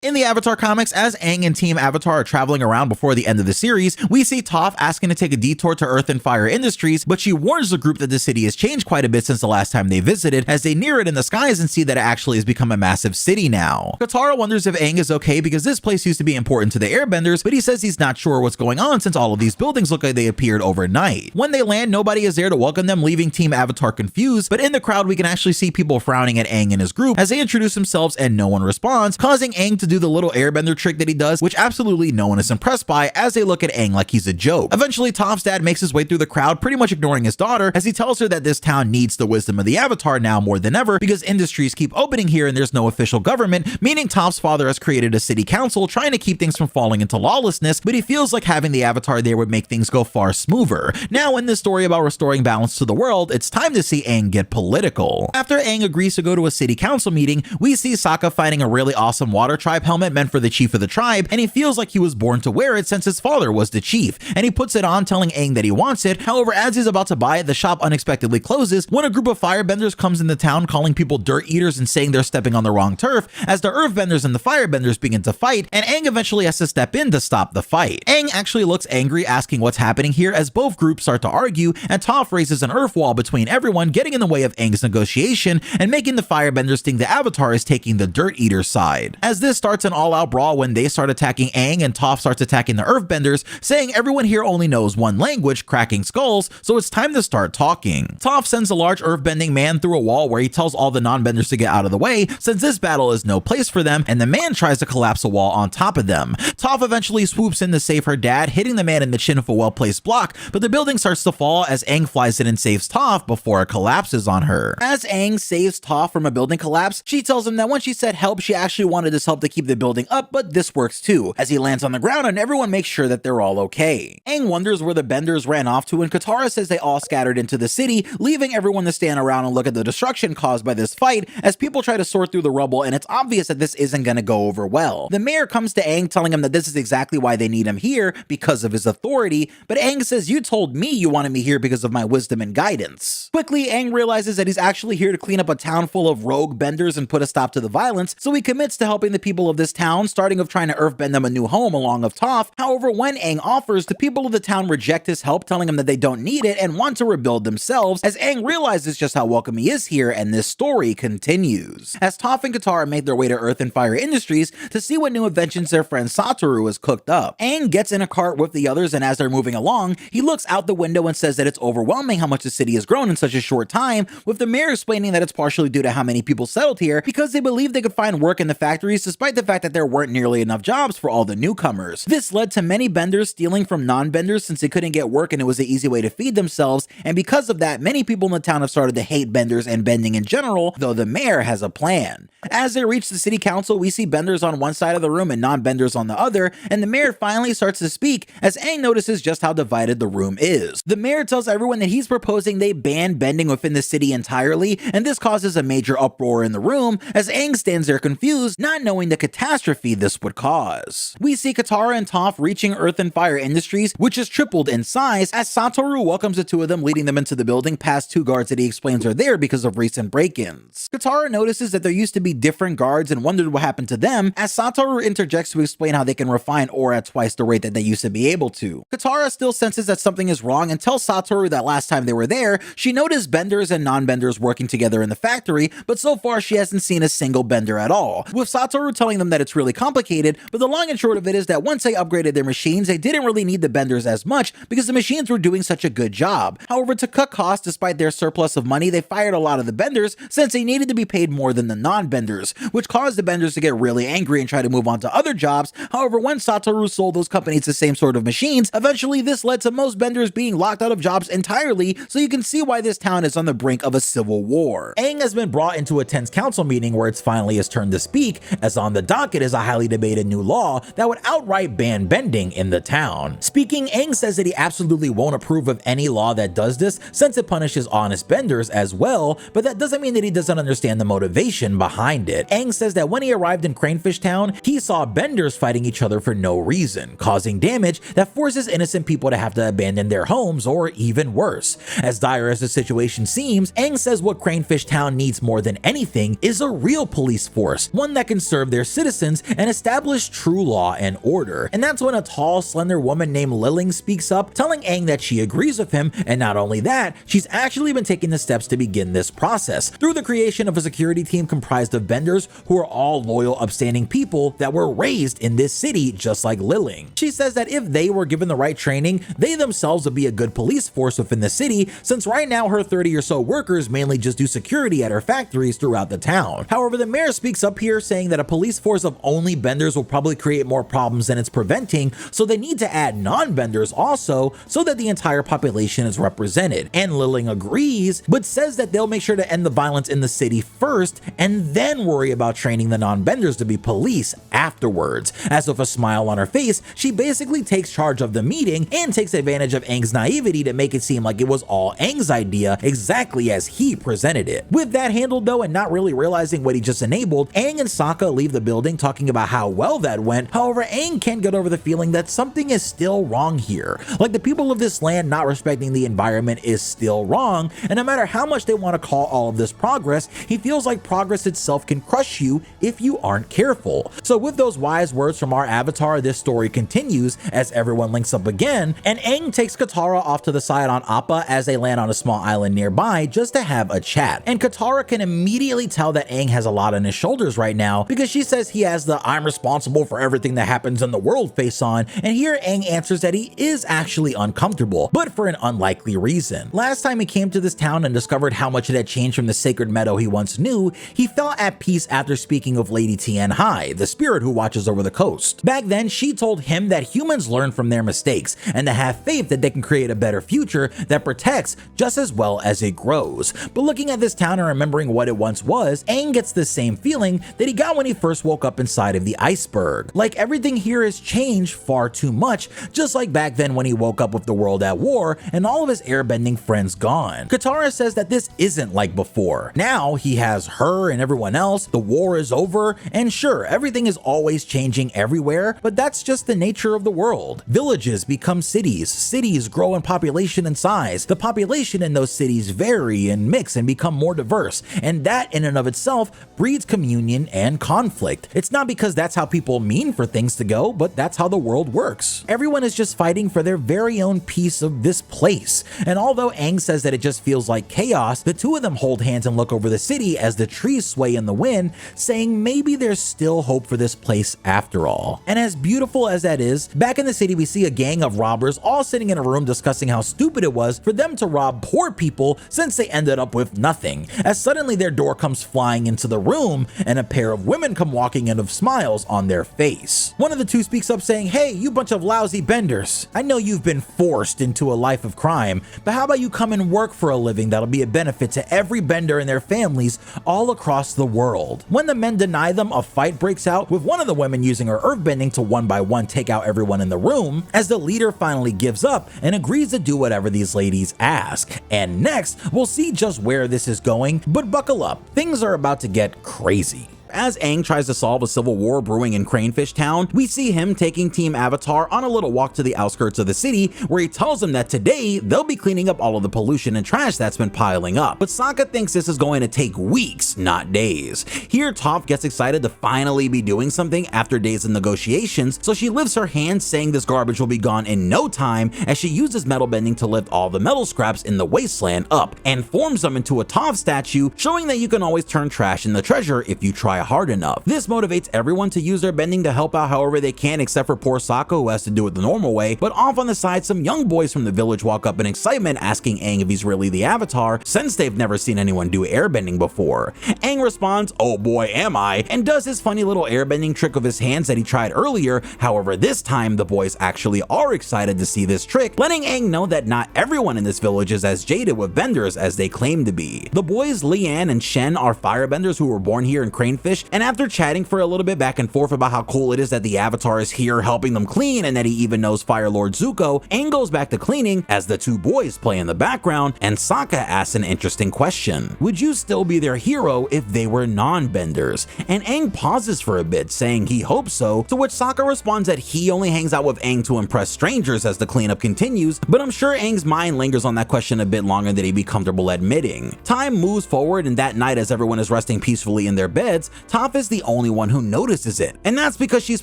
In the Avatar comics, as Aang and Team Avatar are traveling around before the end of the series, we see Toph asking to take a detour to Earth and Fire Industries, but she warns the group that the city has changed quite a bit since the last time they visited, as they near it in the skies and see that it actually has become a massive city now. Katara wonders if Aang is okay because this place used to be important to the airbenders, but he says he's not sure what's going on since all of these buildings look like they appeared overnight. When they land, nobody is there to welcome them, leaving Team Avatar confused, but in the crowd we can actually see people frowning at Aang and his group as they introduce themselves and no one responds, causing Aang to do the little airbender trick that he does, which absolutely no one is impressed by as they look at Aang like he's a joke. Eventually, Toph's dad makes his way through the crowd, pretty much ignoring his daughter, as he tells her that this town needs the wisdom of the Avatar now more than ever because industries keep opening here and there's no official government, meaning Toph's father has created a city council trying to keep things from falling into lawlessness, but he feels like having the Avatar there would make things go far smoother. Now, in this story about restoring balance to the world, it's time to see Aang get political. After Aang agrees to go to a city council meeting, we see Sokka finding a really awesome water tribe helmet meant for the chief of the tribe, and he feels like he was born to wear it since his father was the chief, and he puts it on, telling Aang that he wants it. However, as he's about to buy it, the shop unexpectedly closes when a group of firebenders comes into town calling people dirt eaters and saying they're stepping on the wrong turf, as the earthbenders and the firebenders begin to fight, and Aang eventually has to step in to stop the fight. Aang actually looks angry, asking what's happening here as both groups start to argue, and Toph raises an earth wall between everyone, getting in the way of Aang's negotiation and making the firebenders think the Avatar is taking the dirt eater side. As this starts an all-out brawl when they start attacking Aang and Toph starts attacking the earthbenders, saying everyone here only knows one language, cracking skulls, so it's time to start talking. Toph sends a large earthbending man through a wall where he tells all the non-benders to get out of the way since this battle is no place for them, and the man tries to collapse a wall on top of them. Toph eventually swoops in to save her dad, hitting the man in the chin with a well-placed block, but the building starts to fall as Aang flies in and saves Toph before it collapses on her. As Aang saves Toph from a building collapse, she tells him that when she said help, she actually wanted this help to keep the building up, but this works too, as he lands on the ground and everyone makes sure that they're all okay. Aang wonders where the benders ran off to, and Katara says they all scattered into the city, leaving everyone to stand around and look at the destruction caused by this fight as people try to sort through the rubble, and it's obvious that this isn't gonna go over well. The mayor comes to Aang telling him that this is exactly why they need him here, because of his authority, but Aang says, you told me you wanted me here because of my wisdom and guidance. Quickly, Aang realizes that he's actually here to clean up a town full of rogue benders and put a stop to the violence, so he commits to helping the people of this town, starting of trying to earthbend them a new home along of Toph. However, when Aang offers, the people of the town reject his help, telling him that they don't need it and want to rebuild themselves, as Aang realizes just how welcome he is here, and this story continues. As Toph and Katara make their way to Earth and Fire Industries to see what new inventions their friend Satoru has cooked up, Aang gets in a cart with the others, and as they're moving along, he looks out the window and says that it's overwhelming how much the city has grown in such a short time, with the mayor explaining that it's partially due to how many people settled here because they believed they could find work in the factories despite the fact that there weren't nearly enough jobs for all the newcomers. This led to many benders stealing from non-benders since they couldn't get work and it was the easy way to feed themselves, and because of that, many people in the town have started to hate benders and bending in general, though the mayor has a plan. As they reach the city council, we see benders on one side of the room and non-benders on the other, and the mayor finally starts to speak as Aang notices just how divided the room is. The mayor tells everyone that he's proposing they ban bending within the city entirely, and this causes a major uproar in the room as Aang stands there confused, not knowing the catastrophe this would cause. We see Katara and Toph reaching Earth and Fire Industries, which has tripled in size, as Satoru welcomes the two of them, leading them into the building past two guards that he explains are there because of recent break-ins. Katara notices that there used to be different guards and wondered what happened to them, as Satoru interjects to explain how they can refine ore at twice the rate that they used to be able to. Katara still senses that something is wrong and tells Satoru that last time they were there, she noticed benders and non-benders working together in the factory, but so far she hasn't seen a single bender at all, with Satoru telling them that it's really complicated, but the long and short of it is that once they upgraded their machines, they didn't really need the benders as much because the machines were doing such a good job. However, to cut costs despite their surplus of money, they fired a lot of the benders since they needed to be paid more than the non-benders, which caused the benders to get really angry and try to move on to other jobs. However, when Satoru sold those companies the same sort of machines, eventually this led to most benders being locked out of jobs entirely, so you can see why this town is on the brink of a civil war. Aang has been brought into a tense council meeting where it's finally his turn to speak, as on the docket is a highly debated new law that would outright ban bending in the town. Speaking, Aang says that he absolutely won't approve of any law that does this since it punishes honest benders as well, but that doesn't mean that he doesn't understand the motivation behind it. Aang says that when he arrived in Cranefish Town, he saw benders fighting each other for no reason, causing damage that forces innocent people to have to abandon their homes, or even worse. As dire as the situation seems, Aang says what Cranefish Town needs more than anything is a real police force, one that can serve their citizens and establish true law and order. And that's when a tall, slender woman named Liling speaks up, telling Aang that she agrees with him, and not only that, she's actually been taking the steps to begin this process through the creation of a security team comprised of benders who are all loyal, upstanding people that were raised in this city just like Liling. She says that if they were given the right training, they themselves would be a good police force within the city, since right now her 30 or so workers mainly just do security at her factories throughout the town. However, the mayor speaks up here saying that a police force of only benders will probably create more problems than it's preventing, so they need to add non-benders also so that the entire population is represented. And Liling agrees, but says that they'll make sure to end the violence in the city first and then worry about training the non-benders to be police afterwards. As with a smile on her face, she basically takes charge of the meeting and takes advantage of Aang's naivety to make it seem like it was all Aang's idea exactly as he presented it. With that handled though, and not really realizing what he just enabled, Aang and Sokka leave the building talking about how well that went. However, Aang can't get over the feeling that something is still wrong here. Like, the people of this land not respecting the environment is still wrong, and no matter how much they want to call all of this progress, he feels like progress itself can crush you if you aren't careful. So with those wise words from our avatar, this story continues as everyone links up again, and Aang takes Katara off to the side on Appa as they land on a small island nearby just to have a chat. And Katara can immediately tell that Aang has a lot on his shoulders right now, because she says he has the "I'm responsible for everything that happens in the world" face on, and here Aang answers that he is actually uncomfortable, but for an unlikely reason. Last time he came to this town and discovered how much it had changed from the sacred meadow he once knew, he felt at peace after speaking of Lady Tian Hai, the spirit who watches over the coast. Back then, she told him that humans learn from their mistakes and to have faith that they can create a better future that protects just as well as it grows. But looking at this town and remembering what it once was, Aang gets the same feeling that he got when he first woke up inside of the iceberg. Like, everything here has changed far too much, just like back then when he woke up with the world at war and all of his airbending friends gone. Katara says that this isn't like before. Now he has her and everyone else, the war is over, and sure, everything is always changing everywhere, but that's just the nature of the world. Villages become cities, cities grow in population and size, the population in those cities vary and mix and become more diverse, and that in and of itself breeds communion and conflict. It's not because that's how people mean for things to go, but that's how the world works. Everyone is just fighting for their very own piece of this place, and although Aang says that it just feels like chaos, the two of them hold hands and look over the city as the trees sway in the wind, saying maybe there's still hope for this place after all. And as beautiful as that is, back in the city we see a gang of robbers all sitting in a room discussing how stupid it was for them to rob poor people since they ended up with nothing, as suddenly their door comes flying into the room and a pair of women come walking in with smiles on their face. One of the two speaks up saying, "Hey, you bunch of lousy benders, I know you've been forced into a life of crime, but how about you come and work for a living that'll be a benefit to every bender and their families all across the world." When the men deny them, a fight breaks out, with one of the women using her earthbending to one by one take out everyone in the room, as the leader finally gives up and agrees to do whatever these ladies ask. And next, we'll see just where this is going, but buckle up, things are about to get crazy. As Aang tries to solve a civil war brewing in Cranefish Town, we see him taking Team Avatar on a little walk to the outskirts of the city, where he tells them that today they'll be cleaning up all of the pollution and trash that's been piling up. But Sokka thinks this is going to take weeks, not days. Here, Toph gets excited to finally be doing something after days of negotiations, so she lifts her hand saying this garbage will be gone in no time, as she uses metal bending to lift all the metal scraps in the wasteland up and forms them into a Toph statue, showing that you can always turn trash into treasure if you try hard enough. This motivates everyone to use their bending to help out however they can, except for poor Sokka, who has to do it the normal way. But off on the side, some young boys from the village walk up in excitement, asking Aang if he's really the Avatar, since they've never seen anyone do airbending before. Aang responds, "Oh boy am I," and does his funny little airbending trick with his hands that he tried earlier. However, this time the boys actually are excited to see this trick, letting Aang know that not everyone in this village is as jaded with benders as they claim to be. The boys Lian and Shen are firebenders who were born here in Cranefish, and after chatting for a little bit back and forth about how cool it is that the Avatar is here helping them clean and that he even knows Fire Lord Zuko, Aang goes back to cleaning as the two boys play in the background, and Sokka asks an interesting question. Would you still be their hero if they were non-benders? And Aang pauses for a bit, saying he hopes so, to which Sokka responds that he only hangs out with Aang to impress strangers as the cleanup continues, but I'm sure Aang's mind lingers on that question a bit longer than he'd be comfortable admitting. Time moves forward, and that night as everyone is resting peacefully in their beds, Toph is the only one who notices it, and that's because she's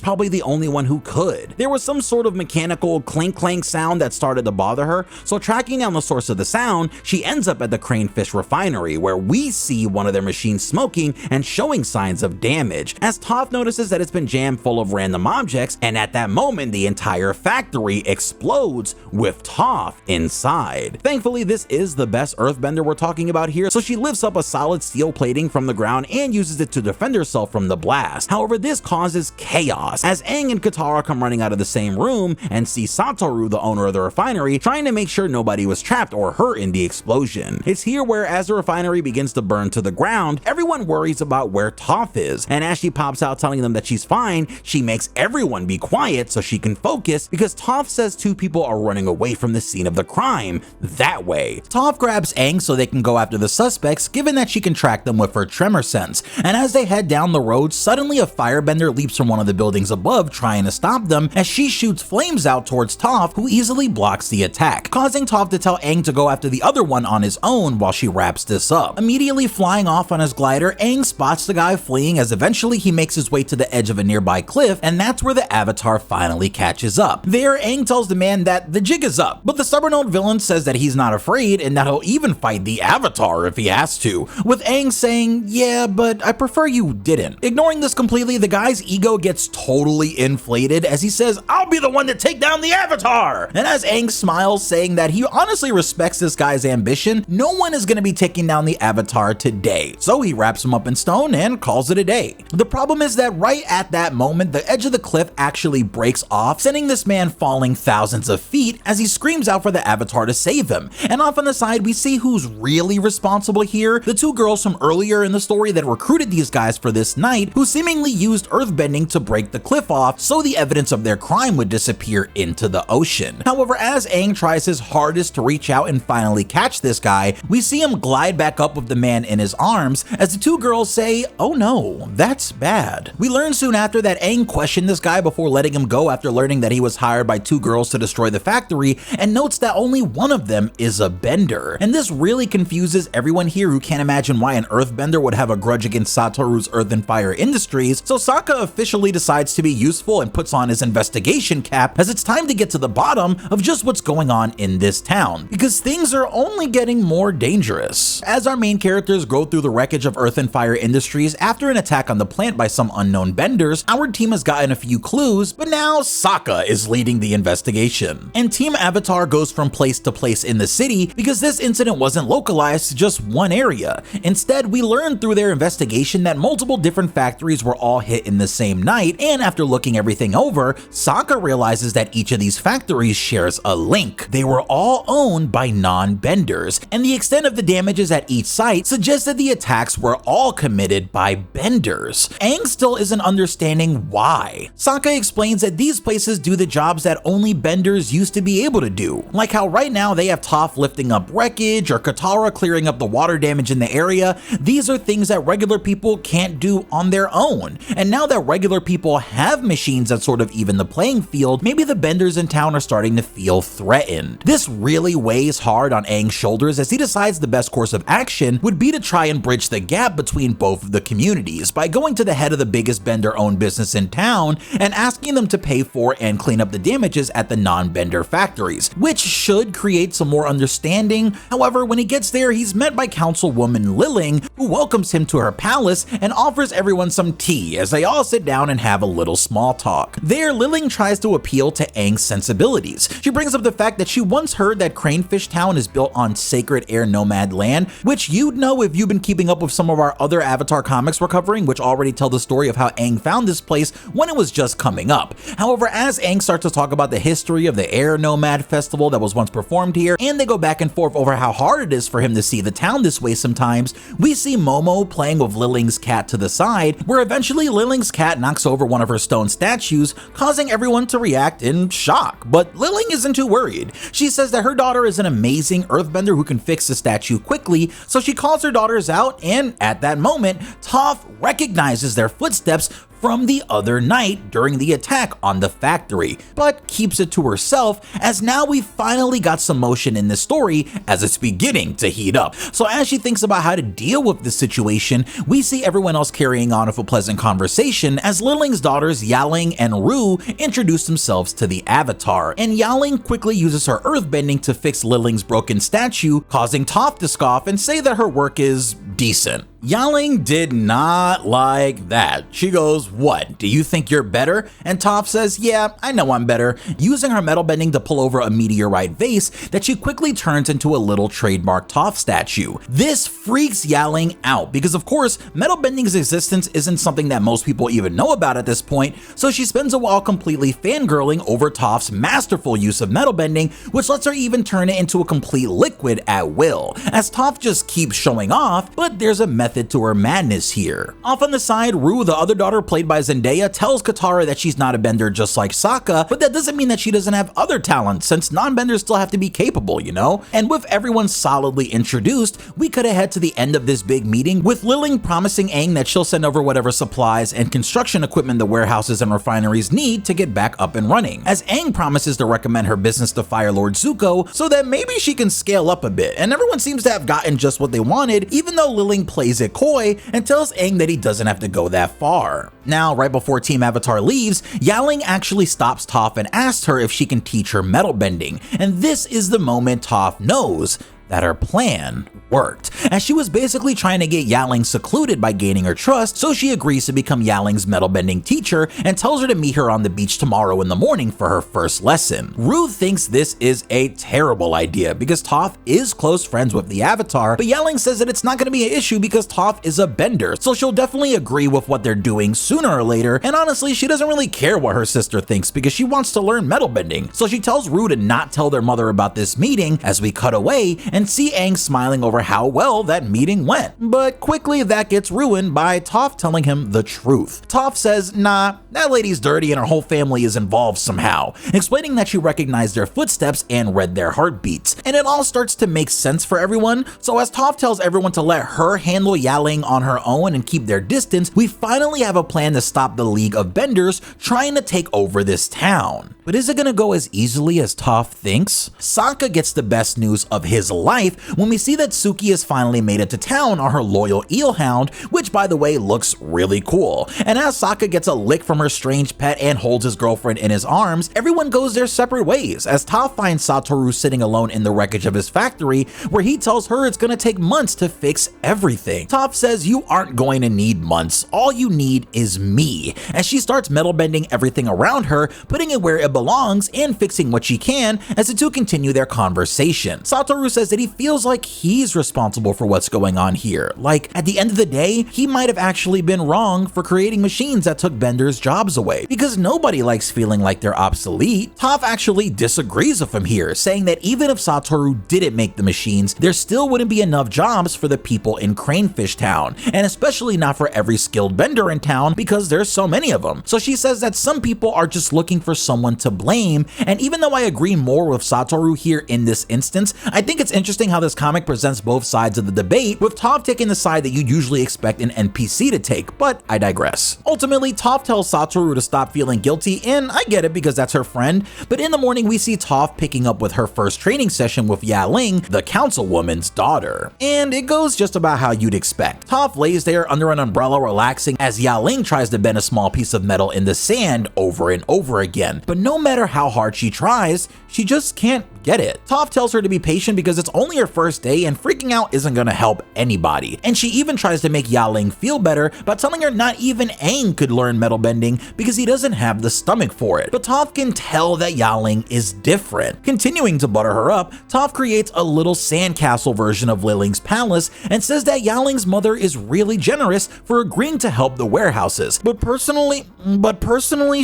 probably the only one who could. There was some sort of mechanical clink-clank sound that started to bother her, so tracking down the source of the sound, she ends up at the Cranefish refinery, where we see one of their machines smoking and showing signs of damage, as Toph notices that it's been jammed full of random objects, and at that moment the entire factory explodes with Toph inside. Thankfully, this is the best earthbender we're talking about here, so she lifts up a solid steel plating from the ground and uses it to defend herself from the blast. However, this causes chaos, as Aang and Katara come running out of the same room and see Satoru, the owner of the refinery, trying to make sure nobody was trapped or hurt in the explosion. It's here where, as the refinery begins to burn to the ground, everyone worries about where Toph is, and as she pops out telling them that she's fine, she makes everyone be quiet so she can focus, because Toph says two people are running away from the scene of the crime that way. Toph grabs Aang so they can go after the suspects, given that she can track them with her tremor sense, and as they head down the road, suddenly a firebender leaps from one of the buildings above trying to stop them, as she shoots flames out towards Toph, who easily blocks the attack, causing Toph to tell Aang to go after the other one on his own while she wraps this up. Immediately flying off on his glider, Aang spots the guy fleeing, as eventually he makes his way to the edge of a nearby cliff, and that's where the Avatar finally catches up. There, Aang tells the man that the jig is up, but the stubborn old villain says that he's not afraid and that he'll even fight the Avatar if he has to, with Aang saying, "Yeah, but I prefer you didn't." Ignoring this completely, the guy's ego gets totally inflated as he says, "I'll be the one to take down the Avatar!" And as Aang smiles, saying that he honestly respects this guy's ambition, no one is going to be taking down the Avatar today, so he wraps him up in stone and calls it a day. The problem is that right at that moment, the edge of the cliff actually breaks off, sending this man falling thousands of feet as he screams out for the Avatar to save him. And off on the side, we see who's really responsible here: the two girls from earlier in the story that recruited these guys for this night, who seemingly used earthbending to break the cliff off so the evidence of their crime would disappear into the ocean. However, as Aang tries his hardest to reach out and finally catch this guy, we see him glide back up with the man in his arms as the two girls say, "Oh no, that's bad." We learn soon after that Aang questioned this guy before letting him go after learning that he was hired by two girls to destroy the factory, and notes that only one of them is a bender. And this really confuses everyone here, who can't imagine why an earthbender would have a grudge against Satoru's Earth and Fire Industries, so Sokka officially decides to be useful and puts on his investigation cap, as it's time to get to the bottom of just what's going on in this town, because things are only getting more dangerous. As our main characters go through the wreckage of Earth and Fire Industries after an attack on the plant by some unknown benders, our team has gotten a few clues, but now Sokka is leading the investigation. And Team Avatar goes from place to place in the city because this incident wasn't localized to just one area. Instead, we learn through their investigation that multiple different factories were all hit in the same night, and after looking everything over, Sokka realizes that each of these factories shares a link. They were all owned by non-benders, and the extent of the damages at each site suggests that the attacks were all committed by benders. Aang still isn't understanding why. Sokka explains that these places do the jobs that only benders used to be able to do, like how right now they have Toph lifting up wreckage or Katara clearing up the water damage in the area. These are things that regular people can't do on their own, and now that regular people have machines that sort of even the playing field, maybe the benders in town are starting to feel threatened. This really weighs hard on Aang's shoulders as he decides the best course of action would be to try and bridge the gap between both of the communities by going to the head of the biggest bender-owned business in town and asking them to pay for and clean up the damages at the non-bender factories, which should create some more understanding. However, when he gets there, he's met by Councilwoman Liling, who welcomes him to her palace and offers everyone some tea as they all sit down and have a little small talk. There, Liling tries to appeal to Aang's sensibilities. She brings up the fact that she once heard that Cranefish Town is built on sacred air nomad land, which you'd know if you've been keeping up with some of our other Avatar comics we're covering, which already tell the story of how Aang found this place when it was just coming up. However, as Aang starts to talk about the history of the Air Nomad Festival that was once performed here, and they go back and forth over how hard it is for him to see the town this way sometimes, we see Momo playing with Liling's cat to the side, where eventually Liling's cat knocks over one of her stone statues, causing everyone everyone to react in shock. But Liling isn't too worried. She says that her daughter is an amazing earthbender who can fix the statue quickly, so she calls her daughters out, and at that moment, Toph recognizes their footsteps from the other night during the attack on the factory, but keeps it to herself, as now we finally got some motion in this story as it's beginning to heat up. So as she thinks about how to deal with this situation, we see everyone else carrying on with a pleasant conversation as Liling's daughters Yaling and Rue introduce themselves to the Avatar, and Yaling quickly uses her earthbending to fix Liling's broken statue, causing Toph to scoff and say that her work is decent. Yaling did not like that. She goes, "What, do you think you're better?" And Toph says, "Yeah, I know I'm better," using her metal bending to pull over a meteorite vase that she quickly turns into a little trademark Toph statue. This freaks Yaling out because, of course, metal bending's existence isn't something that most people even know about at this point, so she spends a while completely fangirling over Toph's masterful use of metal bending, which lets her even turn it into a complete liquid at will, as Toph just keeps showing off, but there's a method to her madness here. Off on the side, Rue, the other daughter played by Zendaya, tells Katara that she's not a bender just like Sokka, but that doesn't mean that she doesn't have other talents, since non-benders still have to be capable, you know? And with everyone solidly introduced, we could head to the end of this big meeting, with Liling promising Aang that she'll send over whatever supplies and construction equipment the warehouses and refineries need to get back up and running, as Aang promises to recommend her business to Fire Lord Zuko so that maybe she can scale up a bit, and everyone seems to have gotten just what they wanted, even though Liling plays it coy and tells Aang that he doesn't have to go that far. Now, right before Team Avatar leaves, Yaling actually stops Toph and asks her if she can teach her metal bending, and this is the moment Toph knows that her plan worked, as she was basically trying to get Yaling secluded by gaining her trust, so she agrees to become Yaling's metal bending teacher and tells her to meet her on the beach tomorrow in the morning for her first lesson. Rue thinks this is a terrible idea because Toph is close friends with the Avatar, but Yaling says that it's not going to be an issue because Toph is a bender, so she'll definitely agree with what they're doing sooner or later, and honestly, she doesn't really care what her sister thinks because she wants to learn metal bending, so she tells Rue to not tell their mother about this meeting, as we cut away and see Aang smiling over how well that meeting went. But quickly that gets ruined by Toph telling him the truth. Toph says, "Nah, that lady's dirty and her whole family is involved somehow," explaining that she recognized their footsteps and read their heartbeats. And it all starts to make sense for everyone, so as Toph tells everyone to let her handle Yaling on her own and keep their distance, we finally have a plan to stop the League of Benders trying to take over this town. But is it gonna go as easily as Toph thinks? Sokka gets the best news of his life when we see that Suki has finally made it to town on her loyal eel hound, which by the way looks really cool. And as Sokka gets a lick from her strange pet and holds his girlfriend in his arms, everyone goes their separate ways, as Toph finds Satoru sitting alone in the wreckage of his factory, where he tells her it's gonna take months to fix everything. Toph says, "You aren't going to need months, all you need is me," as she starts metal bending everything around her, putting it where it belongs and fixing what she can, as the two continue their conversation. Satoru says that he feels like he's responsible for what's going on here. Like, at the end of the day, he might have actually been wrong for creating machines that took benders' jobs away, because nobody likes feeling like they're obsolete. Toph actually disagrees with him here, saying that even if Satoru didn't make the machines, there still wouldn't be enough jobs for the people in Cranefish Town, and especially not for every skilled bender in town because there's so many of them. So she says that some people are just looking for someone to blame, and even though I agree more with Satoru here in this instance, I think it's interesting how this comic presents both sides of the debate, with Toph taking the side that you'd usually expect an NPC to take, but I digress. Ultimately, Toph tells Satoru to stop feeling guilty, and I get it because that's her friend, but in the morning we see Toph picking up with her first training session with Yaling, the Councilwoman's daughter. And it goes just about how you'd expect. Toph lays there under an umbrella relaxing as Yaling tries to bend a small piece of metal in the sand over and over again, but no matter how hard she tries, she just can't get it. Toph tells her to be patient because it's only her first day and freaking out isn't gonna help anybody. And she even tries to make Yaling feel better by telling her not even Aang could learn metal bending because he doesn't have the stomach for it. But Toph can tell that Yaling is different. Continuing to butter her up, Toph creates a little sandcastle version of Liling's palace and says that Yaling's mother is really generous for agreeing to help the warehouses. But personally,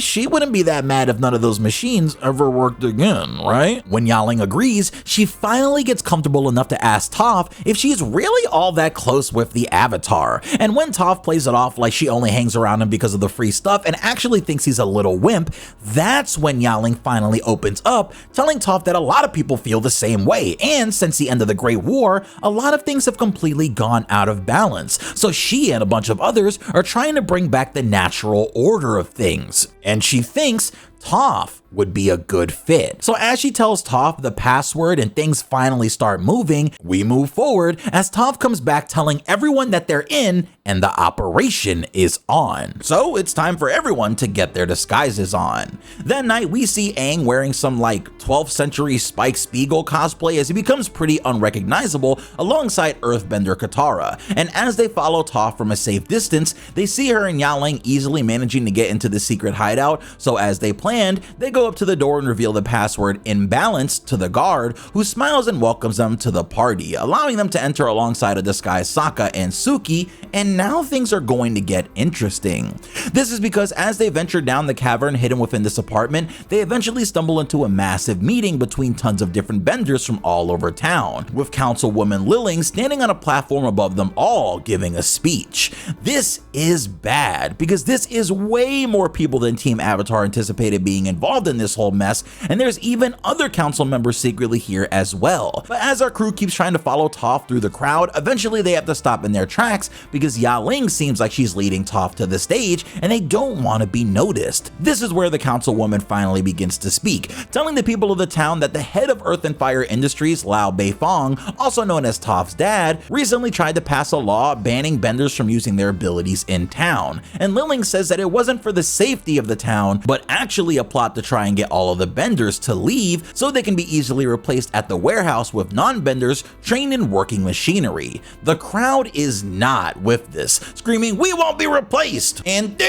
she wouldn't be that mad if none of those machines ever worked again, right? When Yaling agrees, she finally gets comfortable enough to ask Toph Toph if she's really all that close with the Avatar. And when Toph plays it off like she only hangs around him because of the free stuff and actually thinks he's a little wimp, that's when Liling finally opens up, telling Toph that a lot of people feel the same way, and since the end of the Great War, a lot of things have completely gone out of balance, so she and a bunch of others are trying to bring back the natural order of things, and she thinks Toph would be a good fit. So as she tells Toph the password and things finally start moving, we move forward as Toph comes back telling everyone that they're in and the operation is on. So it's time for everyone to get their disguises on. That night we see Aang wearing some like 12th century Spike Spiegel cosplay as he becomes pretty unrecognizable alongside Earthbender Katara, and as they follow Toph from a safe distance, they see her and Liling easily managing to get into the secret hideout, so as they planned, they go up to the door and reveal the password IMBALANCE to the guard, who smiles and welcomes them to the party, allowing them to enter alongside a disguised Sokka and Suki, and now things are going to get interesting. This is because as they venture down the cavern hidden within this apartment, they eventually stumble into a massive meeting between tons of different benders from all over town, with Councilwoman Liling standing on a platform above them all giving a speech. This is bad, because this is way more people than Team Avatar anticipated being involved in this whole mess, and there's even other council members secretly here as well. But as our crew keeps trying to follow Toph through the crowd, eventually they have to stop in their tracks because Liling seems like she's leading Toph to the stage and they don't want to be noticed. This is where the councilwoman finally begins to speak, telling the people of the town that the head of Earth and Fire Industries, Beifong, also known as Toph's dad, recently tried to pass a law banning benders from using their abilities in town, and Liling says that it wasn't for the safety of the town, but actually a plot to try and get all of the benders to leave so they can be easily replaced at the warehouse with non-benders trained in working machinery. The crowd is not with this, screaming, "We won't be replaced!" and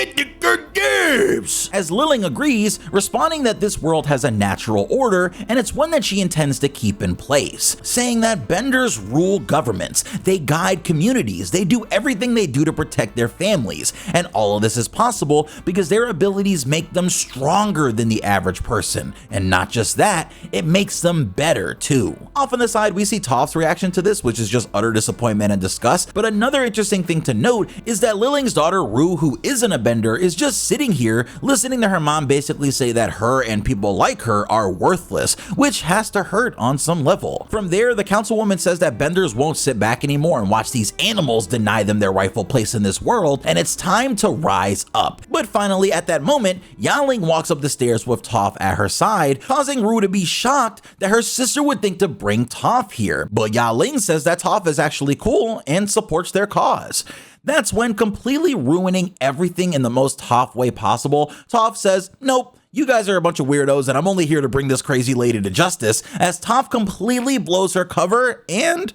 gives, as Liling agrees, responding that this world has a natural order and it's one that she intends to keep in place, saying that benders rule governments, they guide communities, they do everything they do to protect their families, and all of this is possible because their abilities make them stronger than the average person, and not just that, it makes them better too. Off on the side, we see Toph's reaction to this, which is just utter disappointment and disgust, but another interesting thing to note is that Liling's daughter Rue, who isn't a bender, is just sitting here listening to her mom basically say that her and people like her are worthless, which has to hurt on some level. From there, the councilwoman says that benders won't sit back anymore and watch these animals deny them their rightful place in this world, and it's time to rise up. But finally, at that moment, Liling walks up the stairs with Toph at her side, causing Rue to be shocked that her sister would think to bring Toph here. But Liling says that Toph is actually cool and supports their cause. That's when, completely ruining everything in the most Toph way possible, Toph says, "Nope, you guys are a bunch of weirdos and I'm only here to bring this crazy lady to justice," as Toph completely blows her cover and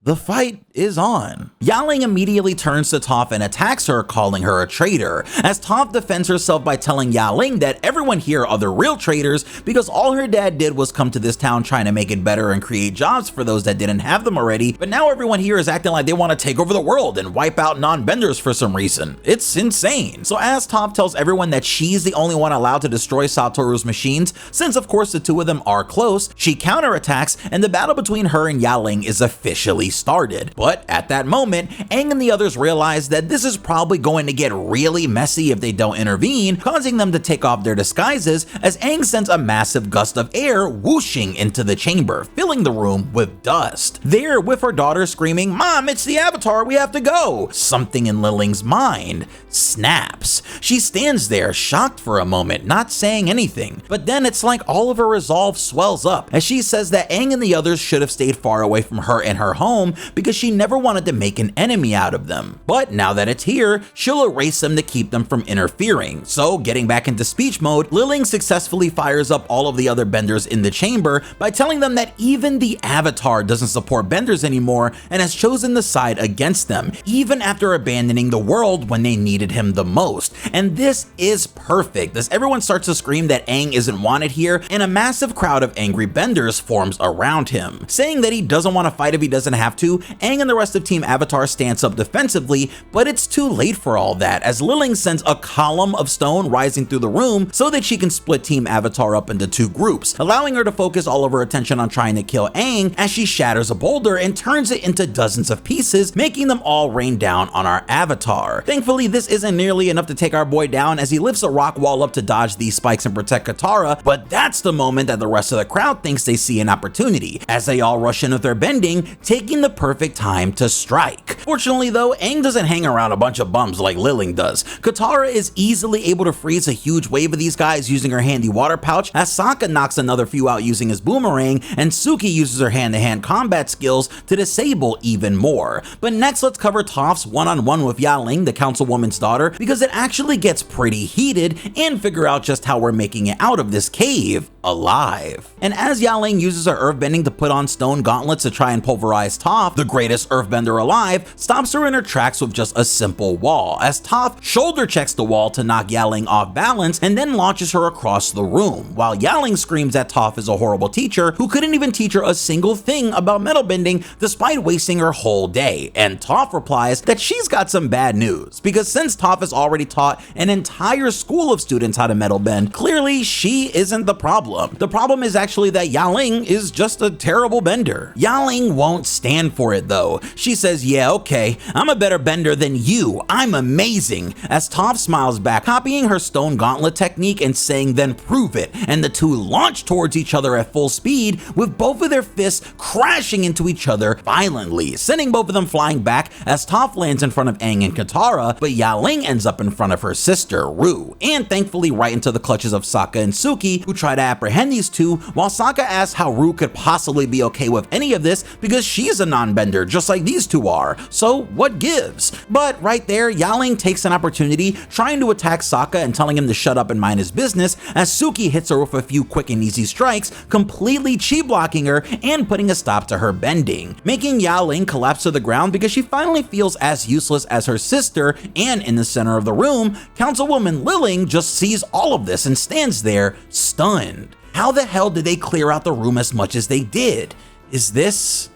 the fight is on. Liling immediately turns to Toph and attacks her, calling her a traitor, as Toph defends herself by telling Liling that everyone here are the real traitors because all her dad did was come to this town trying to make it better and create jobs for those that didn't have them already, but now everyone here is acting like they want to take over the world and wipe out non-benders for some reason. It's insane. So as Toph tells everyone that she's the only one allowed to destroy Satoru's machines, since of course the two of them are close, she counterattacks and the battle between her and Liling is officially started. But at that moment, Aang and the others realize that this is probably going to get really messy if they don't intervene, causing them to take off their disguises as Aang sends a massive gust of air whooshing into the chamber, filling the room with dust. There, with her daughter screaming, "Mom, it's the Avatar, we have to go!" something in Liling's mind snaps. She stands there, shocked for a moment, not saying anything, but then it's like all of her resolve swells up as she says that Aang and the others should have stayed far away from her and her home because she never wanted to make an enemy out of them. But now that it's here, she'll erase them to keep them from interfering. So getting back into speech mode, Liling successfully fires up all of the other benders in the chamber by telling them that even the Avatar doesn't support benders anymore and has chosen the side against them, even after abandoning the world when they needed him the most. And this is perfect as everyone starts to scream that Aang isn't wanted here, and a massive crowd of angry benders forms around him, saying that he doesn't want to fight if he doesn't have have to, Aang and the rest of Team Avatar stance up defensively, but it's too late for all that as Liling sends a column of stone rising through the room so that she can split Team Avatar up into two groups, allowing her to focus all of her attention on trying to kill Aang as she shatters a boulder and turns it into dozens of pieces, making them all rain down on our Avatar. Thankfully, this isn't nearly enough to take our boy down as he lifts a rock wall up to dodge these spikes and protect Katara, but that's the moment that the rest of the crowd thinks they see an opportunity, as they all rush in with their bending, taking the perfect time to strike. Fortunately though, Aang doesn't hang around a bunch of bums like Liling does. Katara is easily able to freeze a huge wave of these guys using her handy water pouch, as Sokka knocks another few out using his boomerang, and Suki uses her hand-to-hand combat skills to disable even more. But next, let's cover Toph's one-on-one with Liling, the Councilwoman's daughter, because it actually gets pretty heated, and figure out just how we're making it out of this cave alive. And as Liling uses her earthbending to put on stone gauntlets to try and pulverize Toph, the greatest earthbender alive, stops her in her tracks with just a simple wall, as Toph shoulder checks the wall to knock Liling off balance and then launches her across the room, while Liling screams that Toph is a horrible teacher who couldn't even teach her a single thing about metal bending despite wasting her whole day. And Toph replies that she's got some bad news, because since Toph has already taught an entire school of students how to metal bend, clearly she isn't the problem. The problem is actually that Liling is just a terrible bender. Liling won't stand for it though. She says, yeah, okay, I'm a better bender than you, I'm amazing, as Toph smiles back, copying her stone gauntlet technique and saying then prove it, and the two launch towards each other at full speed with both of their fists crashing into each other violently, sending both of them flying back as Toph lands in front of Aang and Katara, but Liling ends up in front of her sister, Rue, and thankfully right into the clutches of Sokka and Suki, who try to apprehend these two, while Sokka asks how Rue could possibly be okay with any of this because she's a non-bender just like these two are, so what gives? But right there, Liling takes an opportunity, trying to attack Sokka and telling him to shut up and mind his business, as Suki hits her with a few quick and easy strikes, completely chi blocking her and putting a stop to her bending, making Liling collapse to the ground because she finally feels as useless as her sister. And in the center of the room, Councilwoman Liling just sees all of this and stands there stunned. How the hell did they clear out the room as much as they did? Is this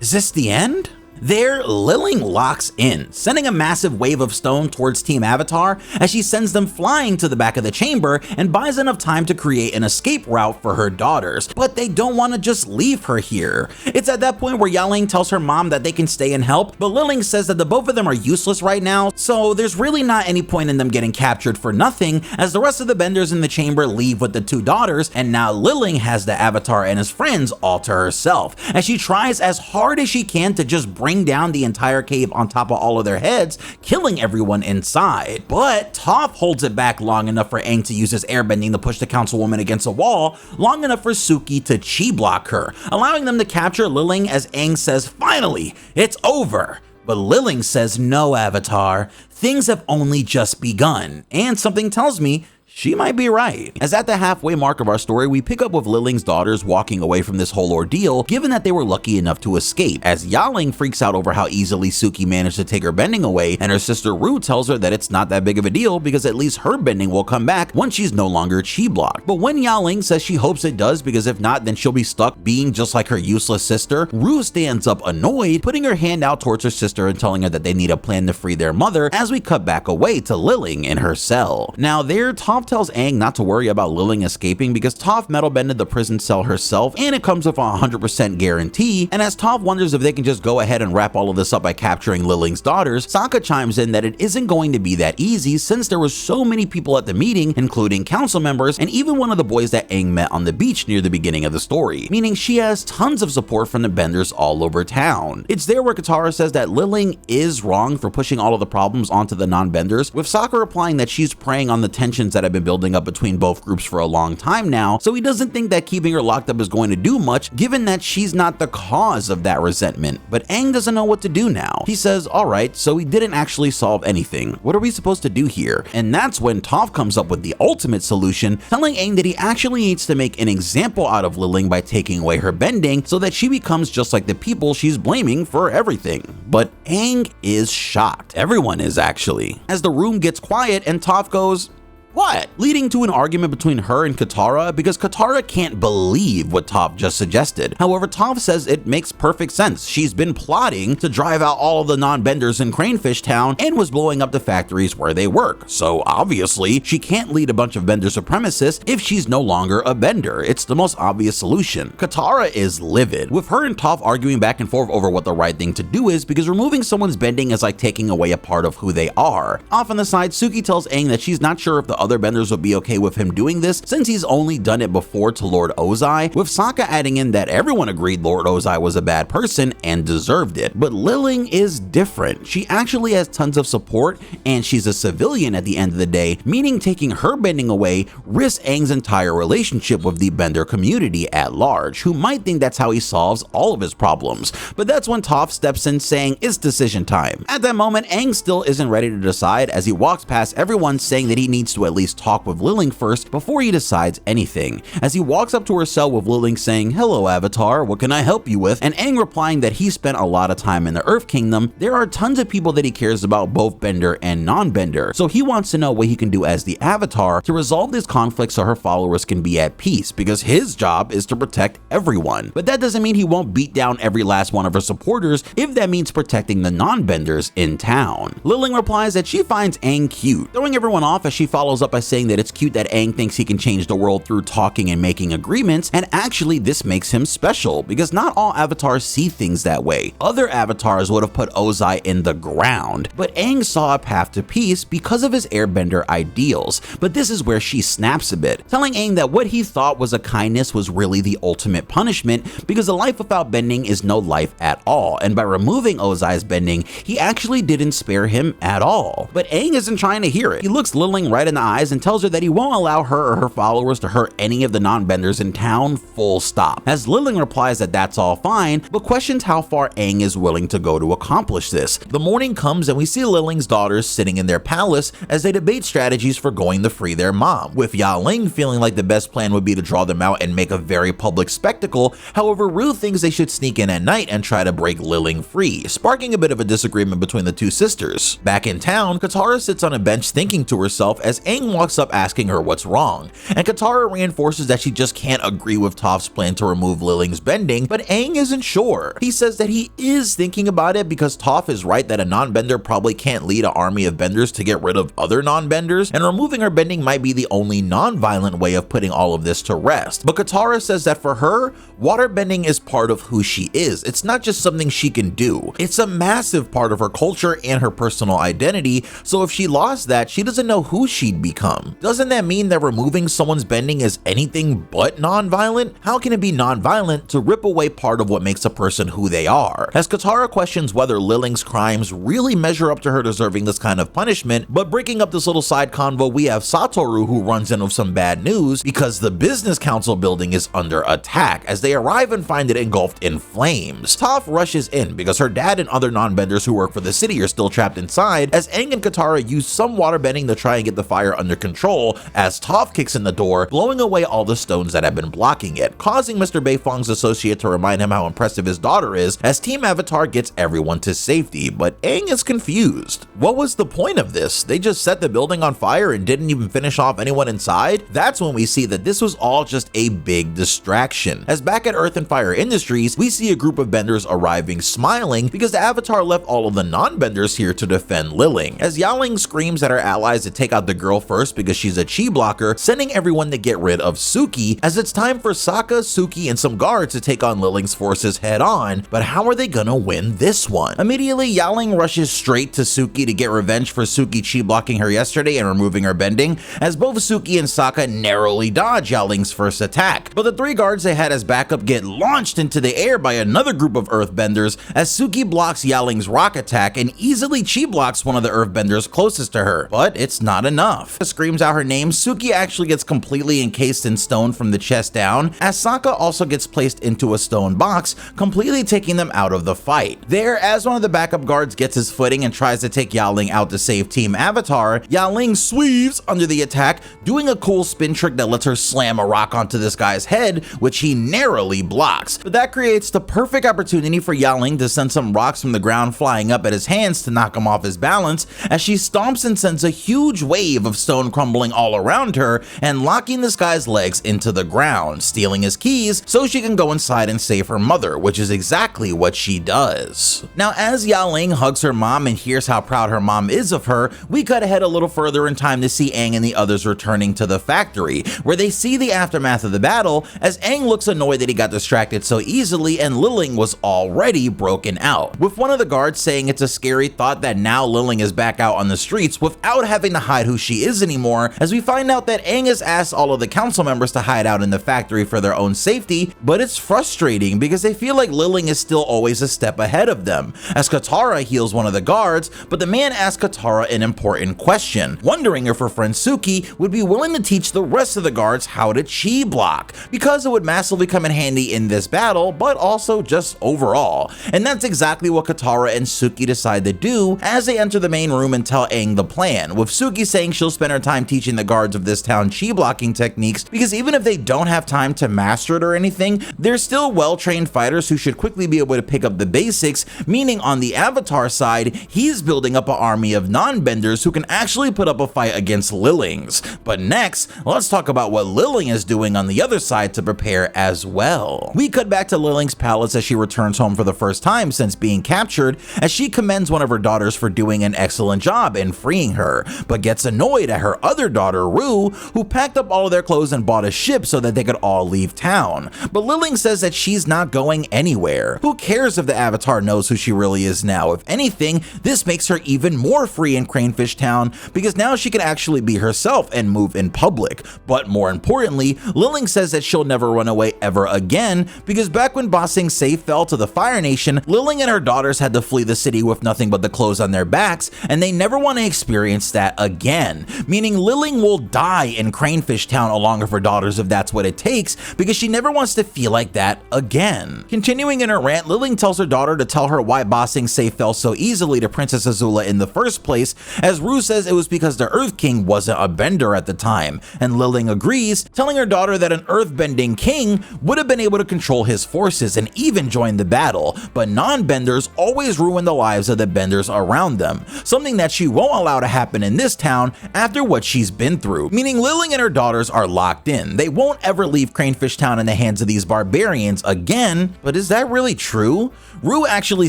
the end? There, Liling locks in, sending a massive wave of stone towards Team Avatar as she sends them flying to the back of the chamber and buys enough time to create an escape route for her daughters, but they don't want to just leave her here. It's at that point where Liling tells her mom that they can stay and help, but Liling says that the both of them are useless right now, so there's really not any point in them getting captured for nothing, as the rest of the benders in the chamber leave with the two daughters, and now Liling has the Avatar and his friends all to herself, as she tries as hard as she can to just bring down the entire cave on top of all of their heads, killing everyone inside. But Toph holds it back long enough for Aang to use his airbending to push the Councilwoman against a wall, long enough for Suki to chi block her, allowing them to capture Liling as Aang says, finally, it's over. But Liling says, no, Avatar, things have only just begun, and something tells me she might be right. As at the halfway mark of our story, we pick up with Liling's daughters walking away from this whole ordeal, given that they were lucky enough to escape, as Liling freaks out over how easily Suki managed to take her bending away, and her sister Rue tells her that it's not that big of a deal because at least her bending will come back once she's no longer chi blocked. But when Liling says she hopes it does because if not, then she'll be stuck being just like her useless sister, Rue stands up annoyed, putting her hand out towards her sister and telling her that they need a plan to free their mother, as we cut back away to Liling in her cell. Now there, Toph tells Aang not to worry about Liling escaping because Toph metal bended the prison cell herself and it comes with a 100% guarantee, and as Toph wonders if they can just go ahead and wrap all of this up by capturing Liling's daughters, Sokka chimes in that it isn't going to be that easy since there were so many people at the meeting, including council members and even one of the boys that Aang met on the beach near the beginning of the story, meaning she has tons of support from the benders all over town. It's there where Katara says that Liling is wrong for pushing all of the problems onto the non-benders, with Sokka replying that she's preying on the tensions that have been building up between both groups for a long time now, so he doesn't think that keeping her locked up is going to do much given that she's not the cause of that resentment. But Aang doesn't know what to do now. He says, alright, so we didn't actually solve anything. What are we supposed to do here? And that's when Toph comes up with the ultimate solution, telling Aang that he actually needs to make an example out of Liling by taking away her bending so that she becomes just like the people she's blaming for everything. But Aang is shocked. Everyone is actually. As the room gets quiet and Toph goes, What? Leading to an argument between her and Katara because Katara can't believe what Toph just suggested. However, Toph says it makes perfect sense. She's been plotting to drive out all of the non-benders in Cranefish Town and was blowing up the factories where they work. So obviously, she can't lead a bunch of bender supremacists if she's no longer a bender. It's the most obvious solution. Katara is livid, with her and Toph arguing back and forth over what the right thing to do is because removing someone's bending is like taking away a part of who they are. Off on the side, Suki tells Aang that she's not sure if the other benders would be okay with him doing this since he's only done it before to Lord Ozai, with Sokka adding in that everyone agreed Lord Ozai was a bad person and deserved it. But Liling is different. She actually has tons of support and she's a civilian at the end of the day, meaning taking her bending away risks Aang's entire relationship with the bender community at large, who might think that's how he solves all of his problems. But that's when Toph steps in saying it's decision time. At that moment, Aang still isn't ready to decide as he walks past everyone saying that he needs to at least talk with Liling first before he decides anything. As he walks up to her cell with Liling saying, "Hello Avatar, what can I help you with?" and Aang replying that he spent a lot of time in the Earth Kingdom, there are tons of people that he cares about, both bender and non-bender. So he wants to know what he can do as the Avatar to resolve this conflict so her followers can be at peace, because his job is to protect everyone. But that doesn't mean he won't beat down every last one of her supporters if that means protecting the non-benders in town. Liling replies that she finds Aang cute, throwing everyone off as she follows up by saying that it's cute that Aang thinks he can change the world through talking and making agreements, and actually this makes him special because not all avatars see things that way. Other avatars would have put Ozai in the ground, but Aang saw a path to peace because of his airbender ideals. But this is where she snaps a bit, telling Aang that what he thought was a kindness was really the ultimate punishment because a life without bending is no life at all, and by removing Ozai's bending, he actually didn't spare him at all. But Aang isn't trying to hear it. He looks Liling right in the eyes and tells her that he won't allow her or her followers to hurt any of the non-benders in town, full stop. As Liling replies that that's all fine, but questions how far Aang is willing to go to accomplish this. The morning comes and we see Liling's daughters sitting in their palace as they debate strategies for going to free their mom, with Yaling feeling like the best plan would be to draw them out and make a very public spectacle. However, Rue thinks they should sneak in at night and try to break Liling free, sparking a bit of a disagreement between the two sisters. Back in town, Katara sits on a bench thinking to herself as Aang walks up asking her what's wrong, and Katara reinforces that she just can't agree with Toph's plan to remove Liling's bending, but Aang isn't sure. He says that he is thinking about it because Toph is right that a non-bender probably can't lead an army of benders to get rid of other non-benders, and removing her bending might be the only non-violent way of putting all of this to rest. But Katara says that for her, water bending is part of who she is. It's not just something she can do. It's a massive part of her culture and her personal identity, so if she lost that, she doesn't know who she'd become. Doesn't that mean that removing someone's bending is anything but non-violent? How can it be non-violent to rip away part of what makes a person who they are? As Katara questions whether Liling's crimes really measure up to her deserving this kind of punishment, but breaking up this little side convo, we have Satoru who runs in with some bad news because the business council building is under attack as they arrive and find it engulfed in flames. Toph rushes in because her dad and other non-benders who work for the city are still trapped inside as Aang and Katara use some water bending to try and get the fire under control as Toph kicks in the door, blowing away all the stones that have been blocking it, causing Mr. Beifong's associate to remind him how impressive his daughter is as Team Avatar gets everyone to safety, but Aang is confused. What was the point of this? They just set the building on fire and didn't even finish off anyone inside? That's when we see that this was all just a big distraction. As back at Earth and Fire Industries, we see a group of benders arriving smiling because the Avatar left all of the non-benders here to defend Liling. As Yaling screams at her allies to take out the girl first because she's a chi blocker, sending everyone to get rid of Suki, as it's time for Sokka, Suki, and some guards to take on Liling's forces head on. But how are they gonna win this one? Immediately, Yaling rushes straight to Suki to get revenge for Suki chi blocking her yesterday and removing her bending, as both Suki and Sokka narrowly dodge Yaling's first attack. But the three guards they had as backup get launched into the air by another group of earthbenders as Suki blocks Yaling's rock attack and easily chi blocks one of the earthbenders closest to her. But it's not enough. Screams out her name, Suki actually gets completely encased in stone from the chest down, as Sokka also gets placed into a stone box, completely taking them out of the fight. There, as one of the backup guards gets his footing and tries to take Yaling out to save Team Avatar, Yaling sweeps under the attack, doing a cool spin trick that lets her slam a rock onto this guy's head, which he narrowly blocks. But that creates the perfect opportunity for Yaling to send some rocks from the ground flying up at his hands to knock him off his balance, as she stomps and sends a huge wave of stone crumbling all around her and locking this guy's legs into the ground, stealing his keys so she can go inside and save her mother, which is exactly what she does. Now, as Yaling hugs her mom and hears how proud her mom is of her, we cut ahead a little further in time to see Aang and the others returning to the factory, where they see the aftermath of the battle as Aang looks annoyed that he got distracted so easily and Liling was already broken out, with one of the guards saying it's a scary thought that now Liling is back out on the streets without having to hide who she is anymore, as we find out that Aang has asked all of the council members to hide out in the factory for their own safety, but it's frustrating because they feel like Liling is still always a step ahead of them, as Katara heals one of the guards, but the man asks Katara an important question, wondering if her friend Suki would be willing to teach the rest of the guards how to chi block, because it would massively come in handy in this battle, but also just overall. And that's exactly what Katara and Suki decide to do as they enter the main room and tell Aang the plan, with Suki saying she'll spend her time teaching the guards of this town chi blocking techniques, because even if they don't have time to master it or anything, they're still well-trained fighters who should quickly be able to pick up the basics, meaning on the Avatar side, he's building up an army of non-benders who can actually put up a fight against Lilings. But next, let's talk about what Liling is doing on the other side to prepare as well. We cut back to Liling's palace as she returns home for the first time since being captured, as she commends one of her daughters for doing an excellent job in freeing her, but gets annoyed at her other daughter, Rue, who packed up all of their clothes and bought a ship so that they could all leave town. But Liling says that she's not going anywhere. Who cares if the Avatar knows who she really is now? If anything, this makes her even more free in Cranefish Town, because now she can actually be herself and move in public. But more importantly, Liling says that she'll never run away ever again, because back when Ba Sing Se fell to the Fire Nation, Liling and her daughters had to flee the city with nothing but the clothes on their backs, and they never want to experience that again, meaning Liling will die in Cranefish Town along with her daughters if that's what it takes, because she never wants to feel like that again. Continuing in her rant, Liling tells her daughter to tell her why Ba Sing Se fell so easily to Princess Azula in the first place, as Rue says it was because the Earth King wasn't a bender at the time, and Liling agrees, telling her daughter that an earth-bending king would have been able to control his forces and even join the battle, but non-benders always ruin the lives of the benders around them, something that she won't allow to happen in this town after what she's been through, meaning Liling and her daughters are locked in. They won't ever leave Cranefish Town in the hands of these barbarians again. But is that really true? Rue actually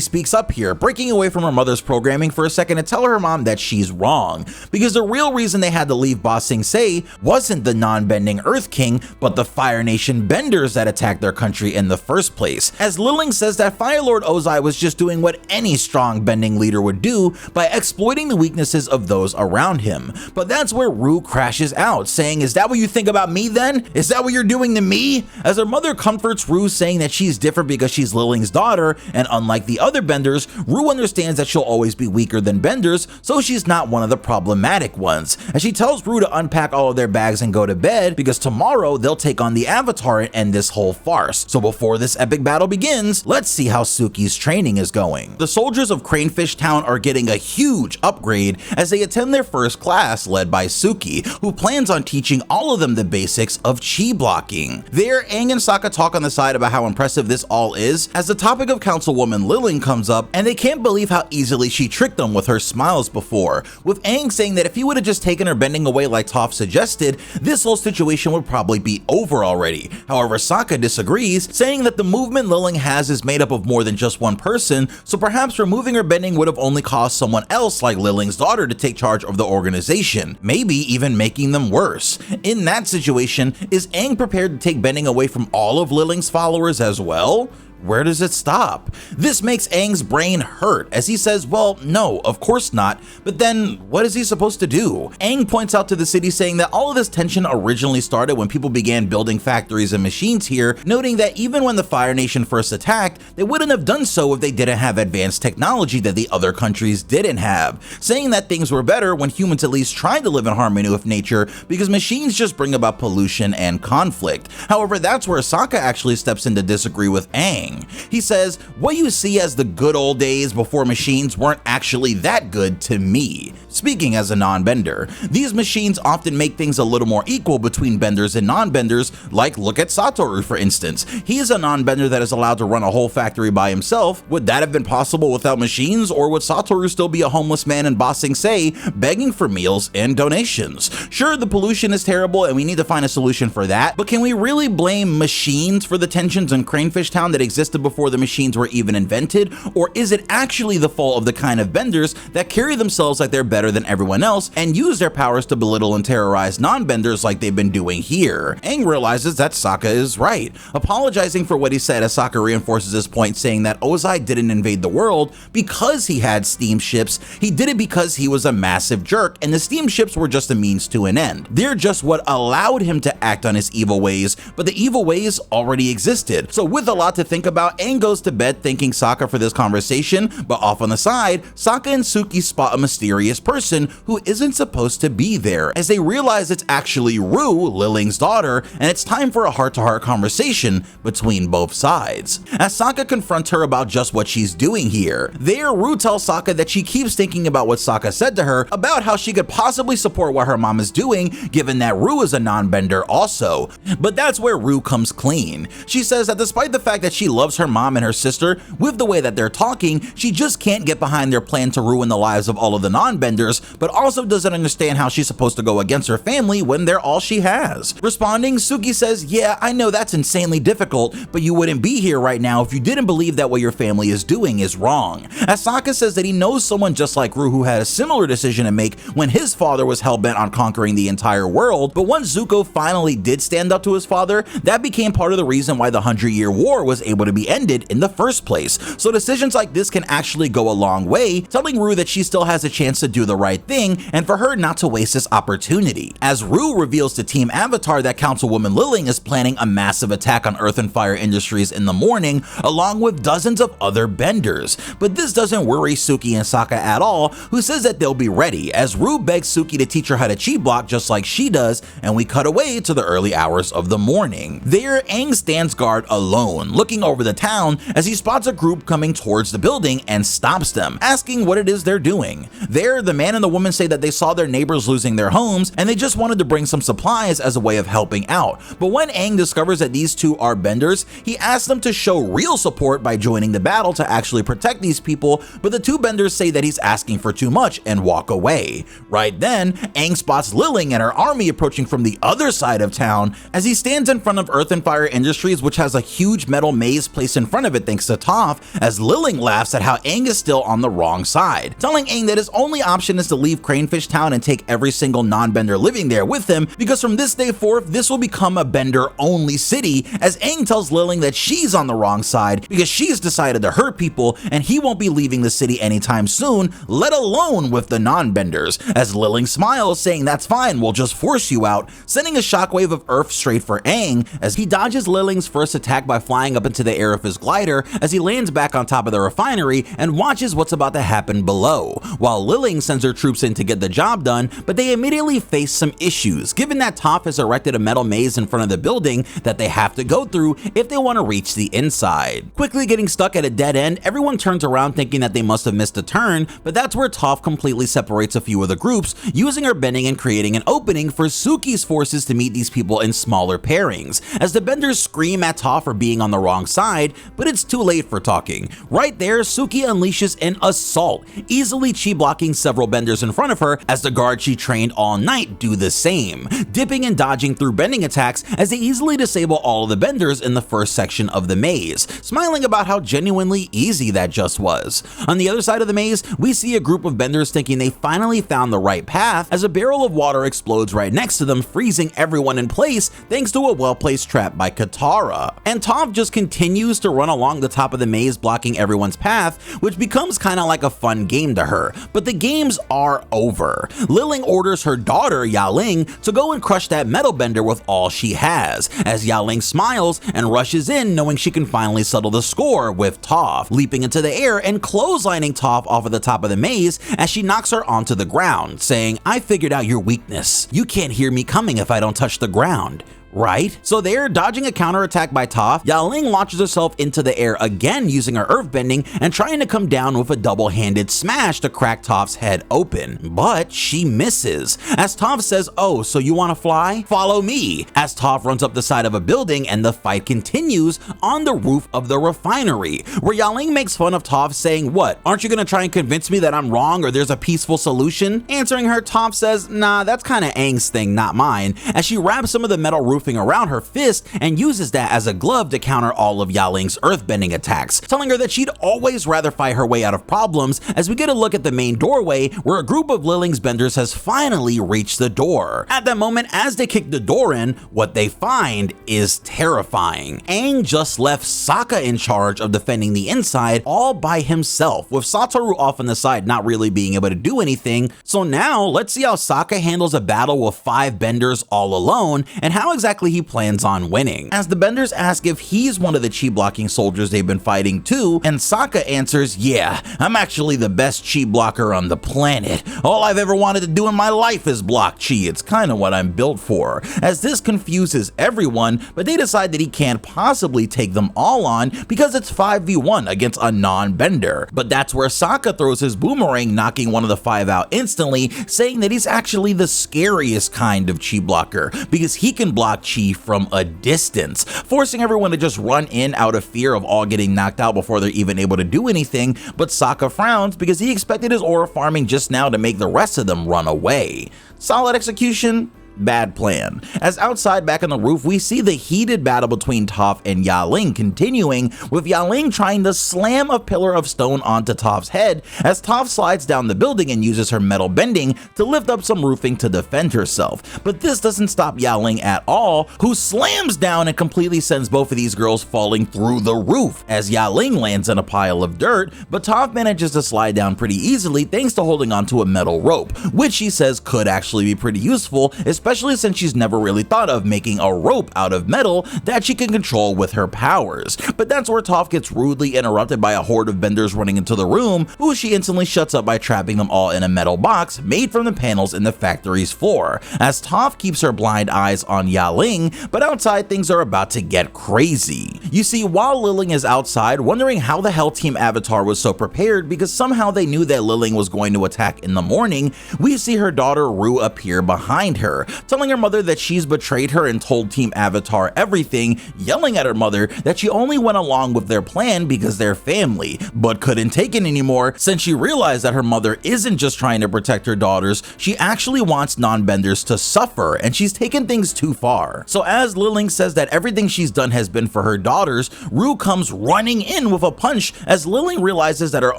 speaks up here, breaking away from her mother's programming for a second to tell her mom that she's wrong, because the real reason they had to leave Ba Sing Se wasn't the non-bending Earth King, but the Fire Nation benders that attacked their country in the first place, as Liling says that Fire Lord Ozai was just doing what any strong bending leader would do by exploiting the weaknesses of those around him. But that's where Rue crashes out, saying, "Is that what you think about me then? Is that what you're doing to me?" As her mother comforts Rue, saying that she's different because she's Liling's daughter, and unlike the other benders, Rue understands that she'll always be weaker than benders, so she's not one of the problematic ones, as she tells Rue to unpack all of their bags and go to bed, because tomorrow they'll take on the Avatar and end this whole farce. So before this epic battle begins, let's see how Suki's training is going. The soldiers of Cranefish Town are getting a huge upgrade as they attend their first class, led by Suki, who plans on teaching all of them the basics of chi blocking. There, Aang and Sokka talk on the side about how impressive this all is, as the topic of Councilwoman Liling comes up, and they can't believe how easily she tricked them with her smiles before, with Aang saying that if he would have just taken her bending away like Toph suggested, this whole situation would probably be over already. However, Sokka disagrees, saying that the movement Liling has is made up of more than just one person, so perhaps removing her bending would have only caused someone else like Liling's daughter to take charge of the organization, maybe even making them worse. In that situation, is Aang prepared to take bending away from all of Liling's followers as well? Where does it stop? This makes Aang's brain hurt, as he says, well, no, of course not, but then what is he supposed to do? Aang points out to the city, saying that all of this tension originally started when people began building factories and machines here, noting that even when the Fire Nation first attacked, they wouldn't have done so if they didn't have advanced technology that the other countries didn't have, saying that things were better when humans at least tried to live in harmony with nature, because machines just bring about pollution and conflict. However, that's where Sokka actually steps in to disagree with Aang. Liling. He says, "What you see as the good old days before machines weren't actually that good to me." Speaking as a non-bender, these machines often make things a little more equal between benders and non-benders, like look at Satoru for instance. He is a non-bender that is allowed to run a whole factory by himself. Would that have been possible without machines, or would Satoru still be a homeless man in Ba Sing Se begging for meals and donations? Sure, the pollution is terrible and we need to find a solution for that, but can we really blame machines for the tensions in Cranefish Town that existed before the machines were even invented? Or is it actually the fault of the kind of benders that carry themselves like they're better than everyone else and use their powers to belittle and terrorize non-benders like they've been doing here? Aang realizes that Sokka is right, apologizing for what he said as Sokka reinforces his point, saying that Ozai didn't invade the world because he had steamships. He did it because he was a massive jerk, and the steamships were just a means to an end. They're just what allowed him to act on his evil ways, but the evil ways already existed. So with a lot to think about, Aang goes to bed thanking Sokka for this conversation, but off on the side, Sokka and Suki spot a mysterious person who isn't supposed to be there, as they realize it's actually Rue, Liling's daughter, and it's time for a heart-to-heart conversation between both sides. As Sokka confronts her about just what she's doing here, there Rue tells Sokka that she keeps thinking about what Sokka said to her about how she could possibly support what her mom is doing, given that Rue is a non-bender also. But that's where Rue comes clean. She says that despite the fact that she loves her mom and her sister, with the way that they're talking, she just can't get behind their plan to ruin the lives of all of the non-benders, but also doesn't understand how she's supposed to go against her family when they're all she has. Responding, Suki says, "Yeah, I know that's insanely difficult, but you wouldn't be here right now if you didn't believe that what your family is doing is wrong." As Sokka says that he knows someone just like Rue who had a similar decision to make when his father was hell-bent on conquering the entire world, but once Zuko finally did stand up to his father, that became part of the reason why the 100-Year War was able to be ended in the first place. So decisions like this can actually go a long way, telling Rue that she still has a chance to do the right thing and for her not to waste this opportunity. As Rue reveals to Team Avatar that Councilwoman Liling is planning a massive attack on Earth and Fire Industries in the morning, along with dozens of other benders. But this doesn't worry Suki and Sokka at all, who says that they'll be ready, as Rue begs Suki to teach her how to chi block just like she does, and we cut away to the early hours of the morning. There, Aang stands guard alone, looking over the town as he spots a group coming towards the building and stops them, asking what it is they're doing. There, the man and the woman say that they saw their neighbors losing their homes and they just wanted to bring some supplies as a way of helping out. But when Aang discovers that these two are benders, he asks them to show real support by joining the battle to actually protect these people, but the two benders say that he's asking for too much and walk away. Right then, Aang spots Liling and her army approaching from the other side of town as he stands in front of Earth and Fire Industries, which has a huge metal maze placed in front of it thanks to Toph, as Liling laughs at how Aang is still on the wrong side, telling Aang that his only option is to leave Cranefish Town and take every single non-bender living there with him, because from this day forth, this will become a bender-only city, as Aang tells Liling that she's on the wrong side because she's decided to hurt people and he won't be leaving the city anytime soon, let alone with the non-benders, as Liling smiles, saying that's fine, we'll just force you out, sending a shockwave of earth straight for Aang, as he dodges Liling's first attack by flying up into the air of his glider as he lands back on top of the refinery and watches what's about to happen below, while Liling sends her troops in to get the job done, but they immediately face some issues, given that Toph has erected a metal maze in front of the building that they have to go through if they want to reach the inside. Quickly getting stuck at a dead end, everyone turns around thinking that they must have missed a turn, but that's where Toph completely separates a few of the groups, using her bending and creating an opening for Suki's forces to meet these people in smaller pairings, as the benders scream at Toph for being on the wrong side, but it's too late for talking. Right there, Suki unleashes an assault, easily chi blocking several benders in front of her as the guards she trained all night do the same, dipping and dodging through bending attacks as they easily disable all of the benders in the first section of the maze, smiling about how genuinely easy that just was. On the other side of the maze, we see a group of benders thinking they finally found the right path as a barrel of water explodes right next to them, freezing everyone in place thanks to a well-placed trap by Katara. And Toph just continues to run along the top of the maze, blocking everyone's path, which becomes kinda like a fun game to her. But the games are over. Liling orders her daughter, Yaling, to go and crush that metal bender with all she has, as Yaling smiles and rushes in knowing she can finally settle the score with Toph, leaping into the air and clotheslining Toph off of the top of the maze as she knocks her onto the ground, saying, "I figured out your weakness. You can't hear me coming if I don't touch the ground." right? So they're dodging a counterattack by Toph. Yaling launches herself into the air again using her earthbending and trying to come down with a double-handed smash to crack Toph's head open, but she misses. As Toph says, "Oh, so you want to fly? Follow me," as Toph runs up the side of a building and the fight continues on the roof of the refinery, where Yaling makes fun of Toph saying, "What, aren't you gonna try and convince me that I'm wrong or there's a peaceful solution?" Answering her, Toph says, "Nah, that's kinda Aang's thing, not mine," as she wraps some of the metal roofing around her fist and uses that as a glove to counter all of Yaling's earthbending attacks, telling her that she'd always rather fight her way out of problems, as we get a look at the main doorway where a group of Liling's benders has finally reached the door. At that moment, as they kick the door in, what they find is terrifying. Aang just left Sokka in charge of defending the inside all by himself, with Satoru off on the side not really being able to do anything. So now let's see how Sokka handles a battle with 5 benders all alone and how exactly he plans on winning. As the benders ask if he's one of the chi blocking soldiers they've been fighting too, and Sokka answers, "Yeah, I'm actually the best chi blocker on the planet. All I've ever wanted to do in my life is block chi. It's kind of what I'm built for." As this confuses everyone, but they decide that he can't possibly take them all on because it's 5v1 against a non-bender. But that's where Sokka throws his boomerang, knocking one of the 5 out instantly, saying that he's actually the scariest kind of chi blocker because he can block chi from a distance, forcing everyone to just run in out of fear of all getting knocked out before they're even able to do anything. But Sokka frowns because he expected his aura farming just now to make the rest of them run away. Solid execution? Bad plan. As outside back on the roof, we see the heated battle between Toph and Yaling continuing, with Yaling trying to slam a pillar of stone onto Toph's head as Toph slides down the building and uses her metal bending to lift up some roofing to defend herself. But this doesn't stop Yaling at all, who slams down and completely sends both of these girls falling through the roof as Yaling lands in a pile of dirt, but Toph manages to slide down pretty easily thanks to holding onto a metal rope, which she says could actually be pretty useful, especially since she's never really thought of making a rope out of metal that she can control with her powers. But that's where Toph gets rudely interrupted by a horde of benders running into the room, who she instantly shuts up by trapping them all in a metal box made from the panels in the factory's floor, as Toph keeps her blind eyes on Yaling, but outside things are about to get crazy. You see, while Liling is outside wondering how the hell Team Avatar was so prepared because somehow they knew that Liling was going to attack in the morning, we see her daughter Rue appear behind her, telling her mother that she's betrayed her and told Team Avatar everything, yelling at her mother that she only went along with their plan because they're family, but couldn't take it anymore since she realized that her mother isn't just trying to protect her daughters, she actually wants non-benders to suffer, and she's taken things too far. So as Liling says that everything she's done has been for her daughters, Rue comes running in with a punch as Liling realizes that her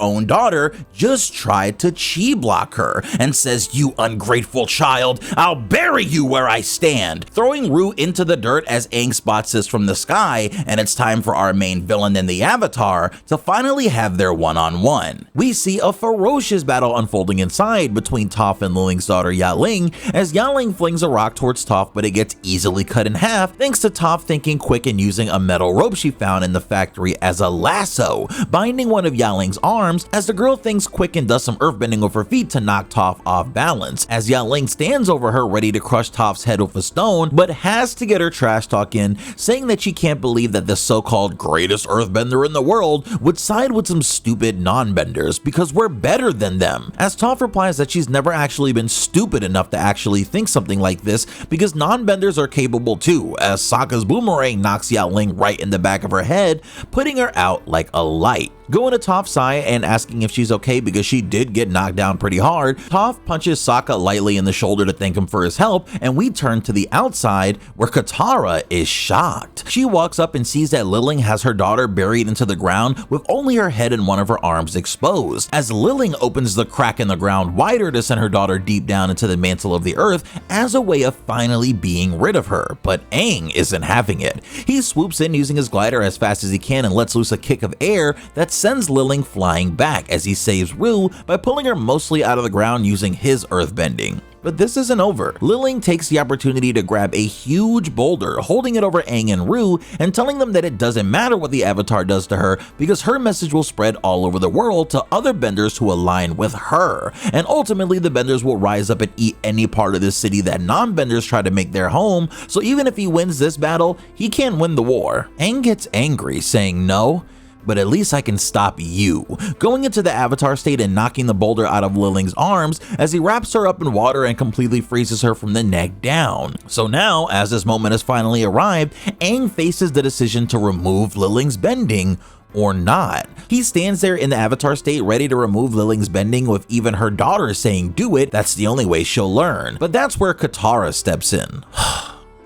own daughter just tried to chi block her and says, "You ungrateful child, I'll bury you where I stand," throwing Rue into the dirt as Aang spots this from the sky, and it's time for our main villain in the Avatar to finally have their one-on-one. We see a ferocious battle unfolding inside between Toph and Liling's daughter Yaling, as Yaling flings a rock towards Toph, but it gets easily cut in half thanks to Toph thinking quick and using a metal rope she found in the factory as a lasso, binding one of Yaling's arms as the girl thinks quick and does some earthbending with her feet to knock Toph off balance, as Yaling stands over her ready to crush Toph's head with a stone, but has to get her trash talk in, saying that she can't believe that the so-called greatest earthbender in the world would side with some stupid non-benders because we're better than them, as Toph replies that she's never actually been stupid enough to actually think something like this because non-benders are capable too, as Sokka's boomerang knocks Yaling right in the back of her head, putting her out like a light. Going to Toph's side and asking if she's okay because she did get knocked down pretty hard, Toph punches Sokka lightly in the shoulder to thank him for his help, and we turn to the outside where Katara is shocked. She walks up and sees that Liling has her daughter buried into the ground with only her head and one of her arms exposed, as Liling opens the crack in the ground wider to send her daughter deep down into the mantle of the earth as a way of finally being rid of her, but Aang isn't having it. He swoops in using his glider as fast as he can and lets loose a kick of air that sends Liling flying back as he saves Rue by pulling her mostly out of the ground using his earthbending. But this isn't over. Liling takes the opportunity to grab a huge boulder, holding it over Aang and Ru and telling them that it doesn't matter what the Avatar does to her because her message will spread all over the world to other benders who align with her. And ultimately the benders will rise up and eat any part of this city that non-benders try to make their home, so even if he wins this battle, he can't win the war. Aang gets angry, saying no, but at least I can stop you, going into the Avatar state and knocking the boulder out of Liling's arms as he wraps her up in water and completely freezes her from the neck down. So now, as this moment has finally arrived, Aang faces the decision to remove Liling's bending or not. He stands there in the Avatar state ready to remove Liling's bending, with even her daughter saying do it, that's the only way she'll learn. But that's where Katara steps in.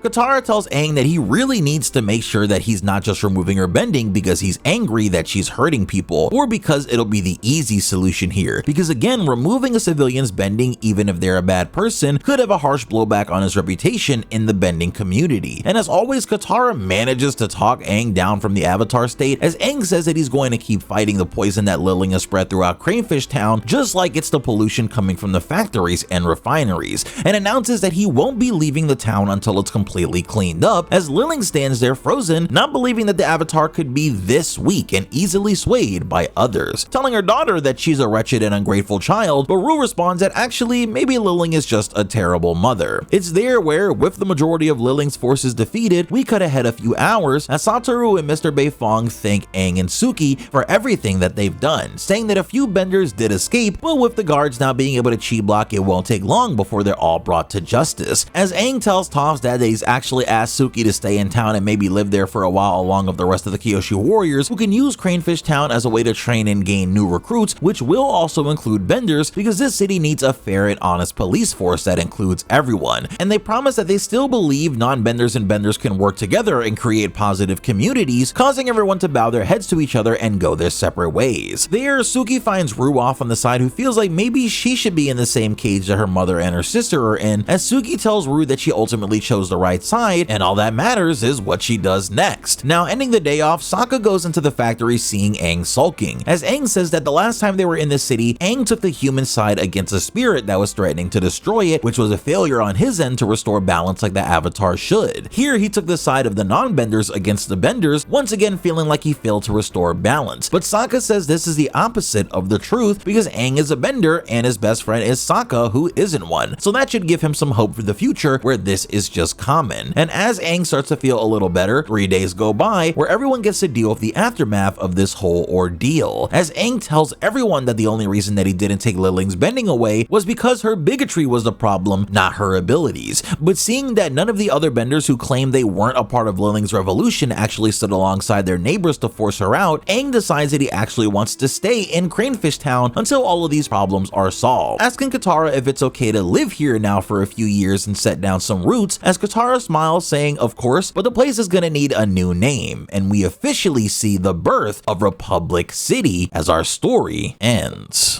Katara tells Aang that he really needs to make sure that he's not just removing her bending because he's angry that she's hurting people, or because it'll be the easy solution here, because again, removing a civilian's bending, even if they're a bad person, could have a harsh blowback on his reputation in the bending community. And as always, Katara manages to talk Aang down from the Avatar state, as Aang says that he's going to keep fighting the poison that Liling has spread throughout Cranefish Town, just like it's the pollution coming from the factories and refineries, and announces that he won't be leaving the town until it's completely cleaned up, as Liling stands there frozen, not believing that the Avatar could be this weak and easily swayed by others, telling her daughter that she's a wretched and ungrateful child, but Ru responds that actually maybe Liling is just a terrible mother. It's there where, with the majority of Liling's forces defeated, we cut ahead a few hours as Satoru and Mr. Beifong thank Aang and Suki for everything that they've done, saying that a few benders did escape, but with the guards now being able to chi block, it won't take long before they're all brought to justice, as Aang tells Toph's dad that he's actually asked Suki to stay in town and maybe live there for a while along with the rest of the Kiyoshi warriors, who can use Cranefish Town as a way to train and gain new recruits, which will also include benders, because this city needs a fair and honest police force that includes everyone. And they promise that they still believe non-benders and benders can work together and create positive communities, causing everyone to bow their heads to each other and go their separate ways. There, Suki finds Ru off on the side, who feels like maybe she should be in the same cage that her mother and her sister are in, as Suki tells Ru that she ultimately chose the right side, and all that matters is what she does next. Now, ending the day off, Sokka goes into the factory seeing Aang sulking, as Aang says that the last time they were in the city, Aang took the human side against a spirit that was threatening to destroy it, which was a failure on his end to restore balance like the Avatar should. Here, he took the side of the non-benders against the benders, once again feeling like he failed to restore balance. But Sokka says this is the opposite of the truth, because Aang is a bender and his best friend is Sokka, who isn't one. So that should give him some hope for the future, where this is just common. And as Aang starts to feel a little better, 3 days go by where everyone gets to deal with the aftermath of this whole ordeal, as Aang tells everyone that the only reason that he didn't take Liling's bending away was because her bigotry was the problem, not her abilities. But seeing that none of the other benders who claimed they weren't a part of Liling's revolution actually stood alongside their neighbors to force her out, Aang decides that he actually wants to stay in Cranefish Town until all of these problems are solved, asking Katara if it's okay to live here now for a few years and set down some roots, as Katara smiles, saying of course, but the place is gonna need a new name, and we officially see the birth of Republic City as our story ends.